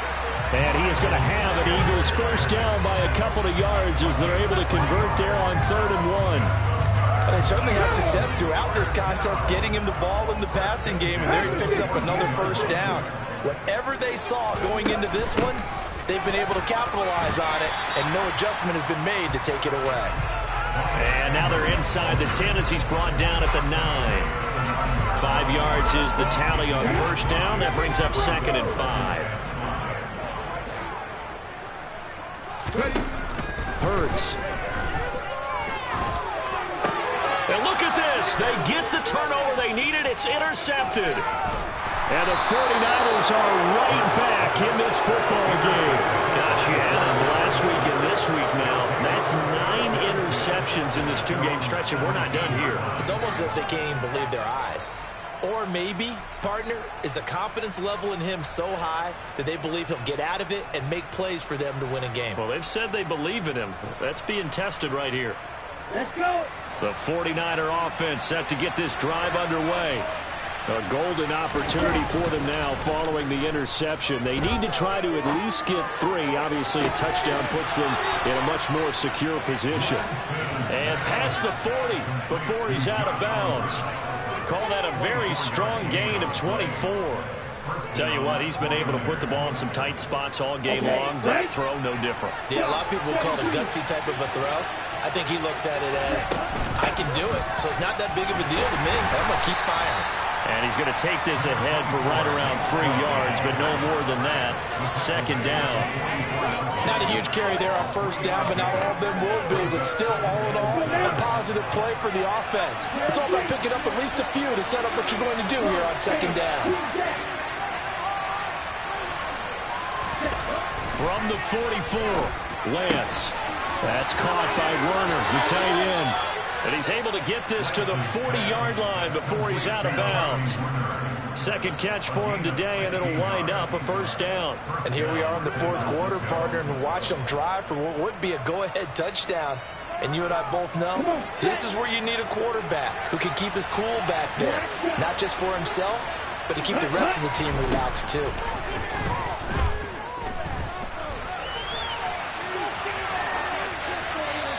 S6: And he is going to have an Eagles first down by a couple of yards as they're able to convert there on 3rd and 1.
S8: They certainly had success throughout this contest, getting him the ball in the passing game, and there he picks up another first down. Whatever they saw going into this one, they've been able to capitalize on it, and no adjustment has been made to take it away.
S2: And now they're inside the 10 as he's brought down at the 9. 5 yards is the tally on first down. That brings up 2nd and 5.
S6: Hurts.
S2: And look at this. They get the turnover they needed. It's intercepted. And the 49ers are right back in this football game. Gosh, you had them last week and this week now. That's 9 interceptions in this 2-game stretch, and we're not done here.
S8: It's almost as if they can't even believe their eyes. Or maybe, partner, is the confidence level in him so high that they believe he'll get out of it and make plays for them to win a game.
S2: Well, they've said they believe in him. That's being tested right here.
S3: Let's go.
S2: The 49er offense set to get this drive underway. A golden opportunity for them now following the interception. They need to try to at least get 3. Obviously, a touchdown puts them in a much more secure position. And past the 40 before he's out of bounds. Call that a very strong gain of 24. Tell you what, he's been able to put the ball in some tight spots all game long. That throw, no different.
S8: Yeah, a lot of people would call it a gutsy type of a throw. I think he looks at it as, I can do it. So it's not that big of a deal to me. I'm going to keep firing.
S2: And he's going to take this ahead for right around 3 yards, but no more than that. 2nd down.
S4: Not a huge carry there on first down, but not all of them will be. But still, all in all, a positive play for the offense. It's all about picking up at least a few to set up what you're going to do here on 2nd down.
S2: From the 44, Lance. That's caught by Werner, the tight end. And he's able to get this to the 40-yard line before he's out of bounds. 2nd catch for him today, and it'll wind up a first down.
S8: And here we are in the 4th quarter, partner, and watch them drive for what would be a go-ahead touchdown. And you and I both know this is where you need a quarterback who can keep his cool back there. Not just for himself, but to keep the rest of the team relaxed too.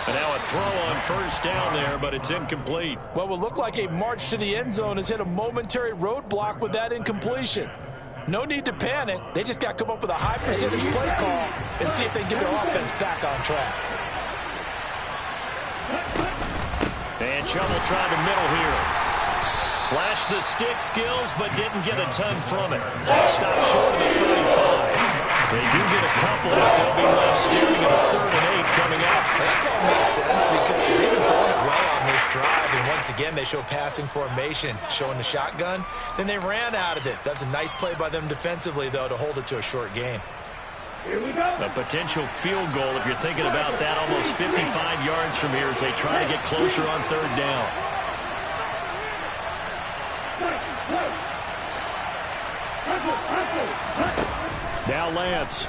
S2: And now a throw on first down there, but it's incomplete.
S4: What will look like a march to the end zone has hit a momentary roadblock with that incompletion. No need to panic. They just got to come up with a high percentage play call and see if they can get their offense back on track.
S2: And Chummel tried the middle here. Flashed the stick skills, but didn't get a ton from it. That stopped short of the 35. They do get a couple, but they'll be left staring at a 3rd and 8 coming up.
S8: That call makes sense because they've been throwing it well on this drive, and once again they show passing formation, showing the shotgun. Then they ran out of it. That's a nice play by them defensively, though, to hold it to a short gain.
S3: Here we go.
S2: A potential field goal, if you're thinking about that, almost 55 yards from here as they try to get closer on 3rd down.
S6: Now Lance.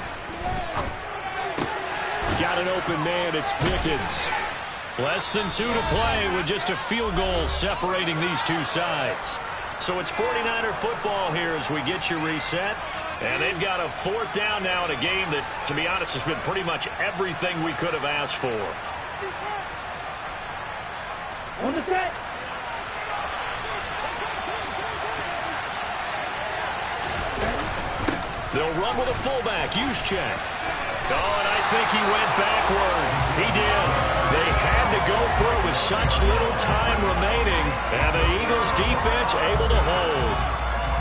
S6: Got an open man. It's Pickens.
S2: Less than 2 to play with just a field goal separating these two sides. So it's 49er football here as we get you reset. And they've got a 4th down now in a game that, to be honest, has been pretty much everything we could have asked for.
S3: On the set.
S2: They'll run with a fullback, Juszczyk. Oh, and I think he went backward. He did. They had to go for it with such little time remaining. And the Eagles defense able to hold.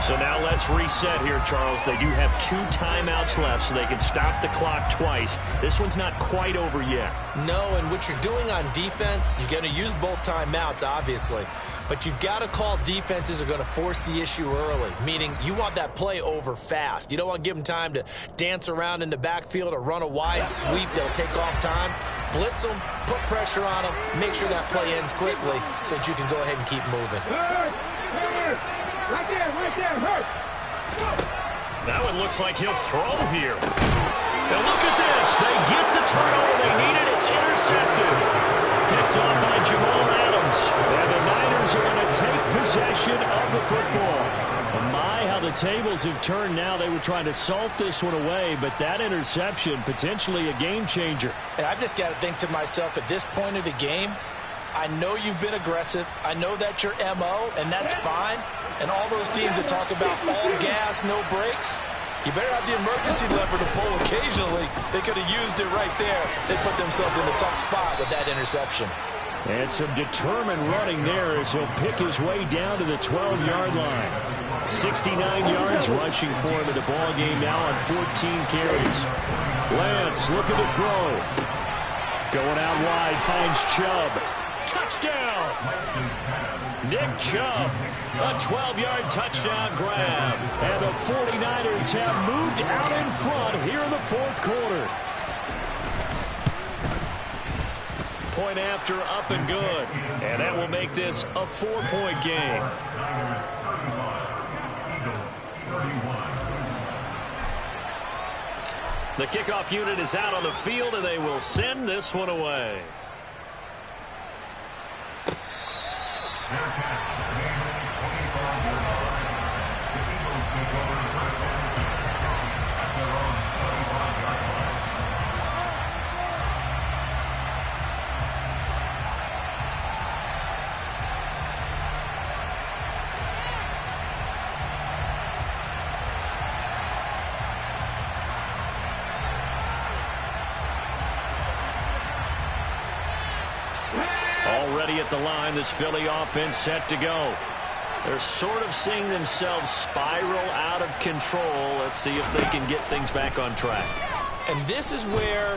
S2: So now let's reset here, Charles. They do have 2 timeouts left, so they can stop the clock twice. This one's not quite over yet.
S8: No, and what you're doing on defense, you're going to use both timeouts, obviously. But you've got to call defenses are going to force the issue early, meaning you want that play over fast. You don't want to give them time to dance around in the backfield or run a wide sweep that'll take off time. Blitz them, put pressure on them, make sure that play ends quickly so that you can go ahead and keep moving.
S3: Hurt. Right there, hurt.
S2: Now it looks like he'll throw here. And look at this. They get the turnover they needed. It's intercepted. Picked up by Jamal Adams. And the Niners are going to take possession of the football. My, how the tables have turned now. They were trying to salt this one away, but that interception, potentially a game changer.
S8: And I've just got to think to myself, at this point of the game, I know you've been aggressive. I know that's your MO, and that's fine. And all those teams that talk about all gas, no brakes, you better have the emergency lever to pull occasionally. They could have used it right there. They put themselves in a tough spot with that interception.
S6: And some determined running there as he'll pick his way down to the 12-yard line. 69 yards rushing for him in the ball game now on 14 carries. Lance looking to throw. Going out wide, finds Chubb. Touchdown! Nick Chubb, a 12-yard touchdown grab. And the 49ers have moved out in front here in the fourth quarter.
S2: Point after, up and good. And that will make this a 4-point game. The kickoff unit is out on the field, and they will send this one away. Already at the line, this Philly offense set to go. They're sort of seeing themselves spiral out of control. Let's see if they can get things back on track.
S4: And this is where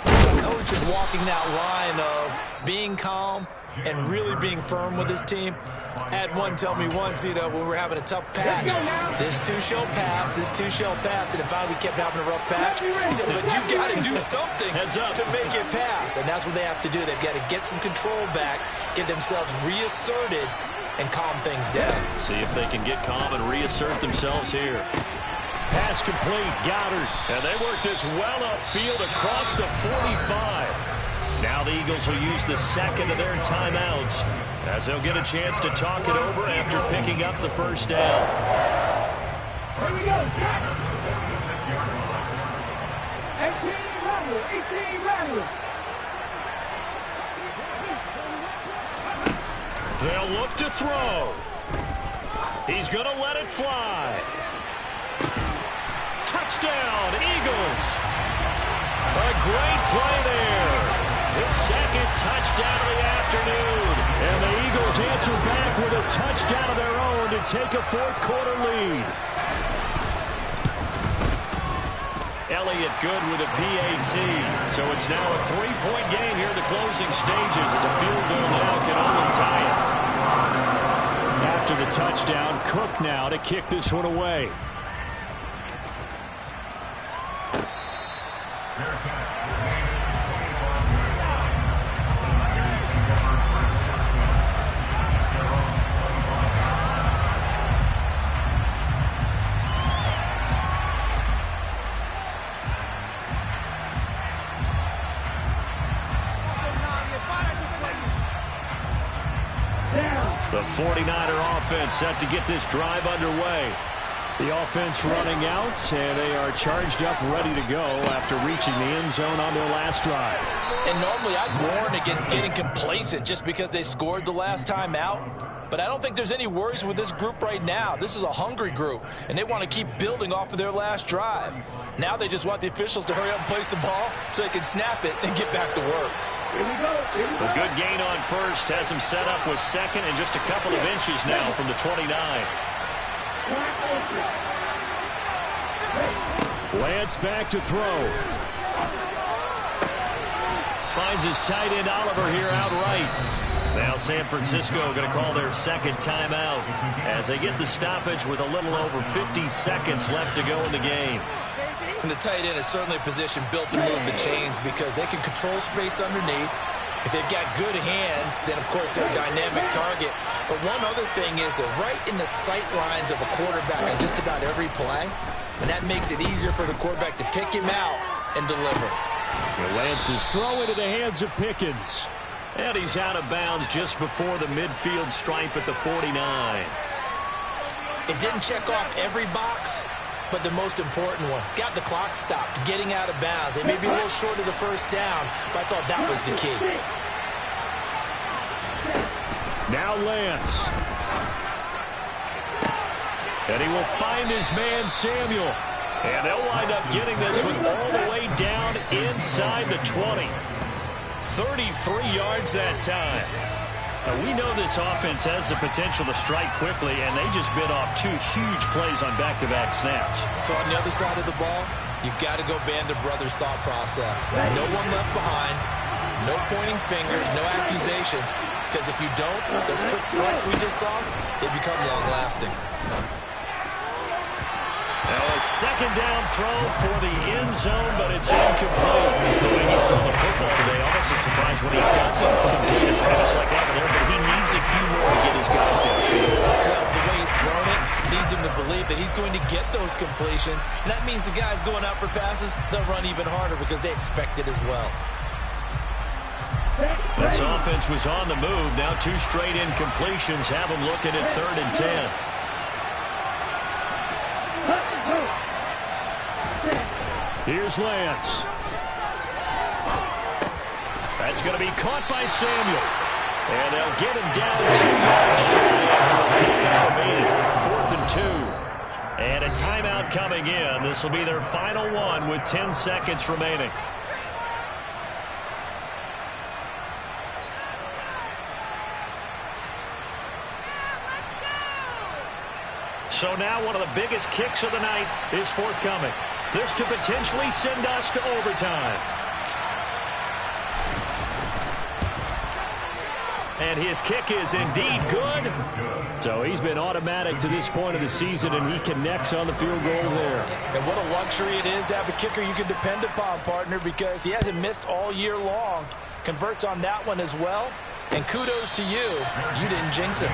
S4: the coach is walking that line of being calm and really being firm with his team. I had one tell me once, when we were having a tough patch, this too shall pass, this too shall pass. And if we kept having a rough patch, he said, but you got to do something to make it pass. And that's what they have to do. They've got to get some control back, get themselves reasserted, and calm things down.
S2: See if they can get calm and reassert themselves here.
S6: Pass complete, Goddard.
S2: And they work this well upfield across the 45. Now the Eagles will use the second of their timeouts as they'll get a chance to talk it over after picking up the first down.
S3: Here we go, 18 ready.
S2: They'll look to throw. He's going to let it fly. Touchdown, Eagles. A great play there. His second touchdown of the afternoon.
S6: And the Eagles answer back with a touchdown of their own to take a fourth quarter lead.
S2: Elliott good with a PAT. So it's now a 3-point game here in the closing stages as a field goal now can only tie it.
S6: After the touchdown, Cook now to kick this one away.
S2: The 49er offense set to get this drive underway.
S6: The offense running out, and they are charged up, ready to go after reaching the end zone on their last drive.
S8: And normally I'd warn against getting complacent just because they scored the last time out. But I don't think there's any worries with this group right now. This is a hungry group, and they want to keep building off of their last drive. Now they just want the officials to hurry up and place the ball so they can snap it and get back to work.
S2: A good gain on first has him set up with second and just a couple of inches now from the 29.
S6: Lance back to throw.
S2: Finds his tight end Oliver here outright. Now San Francisco going to call their second timeout as they get the stoppage with a little over 50 seconds left to go in the game.
S4: And the tight end is certainly a position built to move the chains because they can control space underneath. If they've got good hands, then, of course, they're a dynamic target. But one other thing is that right in the sight lines of a quarterback on just about every play, and that makes it easier for the quarterback to pick him out and deliver.
S6: The Lance is thrown into the hands of Pickens.
S2: And he's out of bounds just before the midfield stripe at the 49.
S4: It didn't check off every box, but the most important one. Got the clock stopped, getting out of bounds. They may be a little short of the first down, but I thought that was the key.
S6: Now Lance. And he will find his man Samuel. And they'll wind up getting this one all the way down inside the 20. 33 yards that time. Now, we know this offense has the potential to strike quickly, and they just bit off 2 huge plays on back-to-back snaps.
S4: So on the other side of the ball, you've got to go Band of Brothers thought process. No one left behind, no pointing fingers, no accusations, because if you don't, those quick strikes we just saw, they become long-lasting.
S2: Now a second down throw for the end zone, but it's incomplete. The way he's thrown the football today, almost a surprise when he doesn't complete a pass like that there, but he needs a few more to get his guys downfield.
S4: Well, the way he's thrown it leads him to believe that he's going to get those completions, and that means the guys going out for passes, they'll run even harder because they expect it as well.
S2: This offense was on the move. Now 2 straight incompletions have them looking at 3rd and 10.
S6: Here's Lance.
S2: That's going to be caught by Samuel. And they'll get him down 2 yards shy after a 4th and 2. And a timeout coming in. This will be their final one with 10 seconds remaining. So now one of the biggest kicks of the night is forthcoming. This to potentially send us to overtime. And his kick is indeed good.
S6: So he's been automatic to this point of the season, and he connects on the field goal there.
S4: And what a luxury it is to have a kicker you can depend upon, partner, because he hasn't missed all year long. Converts on that one as well. And kudos to you. You didn't jinx him.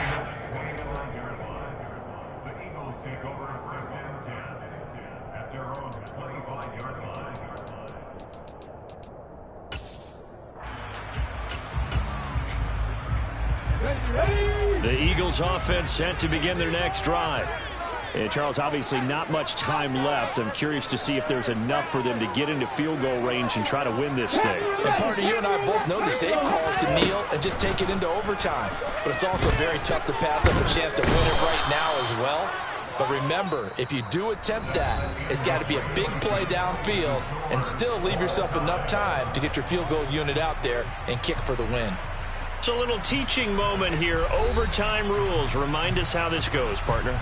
S2: The Eagles offense set to begin their next drive.
S6: And Charles, obviously not much time left. I'm curious to see if there's enough for them to get into field goal range and try to win this thing.
S4: And partner, you and I both know the safe call is to kneel and just take it into overtime. But it's also very tough to pass up a chance to win it right now as well. But remember, if you do attempt that, it's got to be a big play downfield and still leave yourself enough time to get your field goal unit out there and kick for the win.
S2: It's a little teaching moment here. Overtime rules. Remind us how this goes, partner.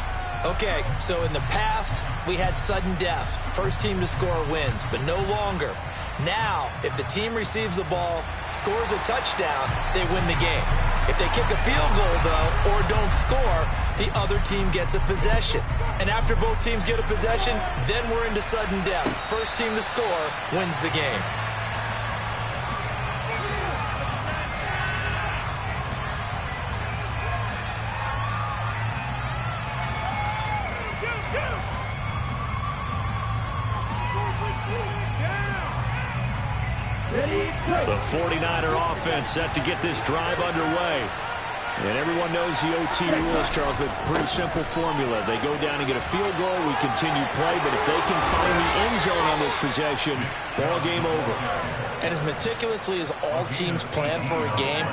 S4: Okay, so in the past, we had sudden death. First team to score wins, but no longer. Now, if the team receives the ball, scores a touchdown, they win the game. If they kick a field goal, though, or don't score, the other team gets a possession. And after both teams get a possession, then we're into sudden death. First team to score wins the game.
S2: The 49er offense set to get this drive underway.
S6: And everyone knows the OT rules, Charles, but pretty simple formula. They go down and get a field goal, we continue play, but if they can find the end zone on this possession, ball game over.
S4: And as meticulously as all teams plan for a game,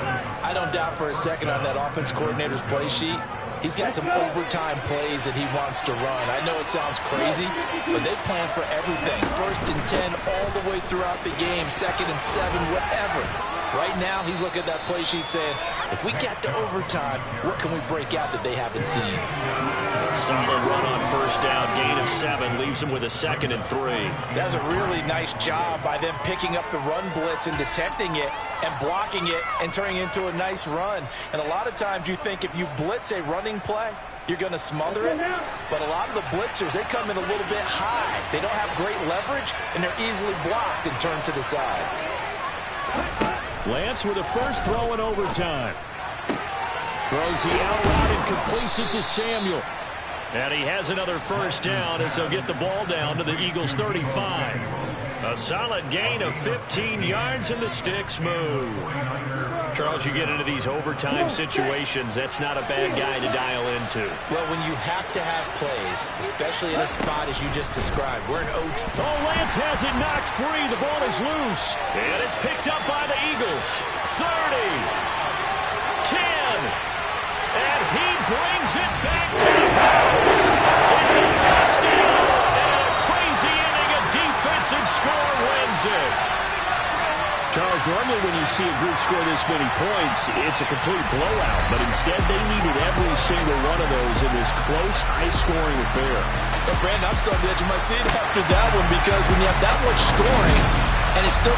S4: I don't doubt for a second on that offense coordinator's play sheet, he's got some overtime plays that he wants to run. I know it sounds crazy, but they plan for everything. 1st and 10 all the way throughout the game, 2nd and 7, whatever. Right now, he's looking at that play sheet saying, if we get to overtime, what can we break out that they haven't seen?
S2: Solid run on first down, gain of 7, leaves him with a 2nd and 3.
S4: That was a really nice job by them picking up the run blitz and detecting it and blocking it and turning it into a nice run. And a lot of times you think if you blitz a running play, you're going to smother it. But a lot of the blitzers, they come in a little bit high. They don't have great leverage, and they're easily blocked and turned to the side.
S6: Lance with a first throw in overtime. Throws the out route and completes it to Samuel.
S2: And he has another first down as they'll get the ball down to the Eagles' 35. A solid gain of 15 yards, and the sticks move. Charles, you get into these overtime situations, that's not a bad guy to dial into.
S4: Well, when you have to have plays, especially in a spot as you just described, we're in OT.
S6: Oh, Lance has it knocked free. The ball is loose.
S2: And it's picked up by the Eagles. 30. 10. And he brings it back to the house. It's a touchdown. And a crazy inning, a defensive score wins it.
S6: Charles, normally when you see a group score this many points, it's a complete blowout. But instead, they needed every single one of those in this close, high-scoring affair.
S8: But Brandon, I'm still on the edge of my seat after that one because when you have that much scoring and it's still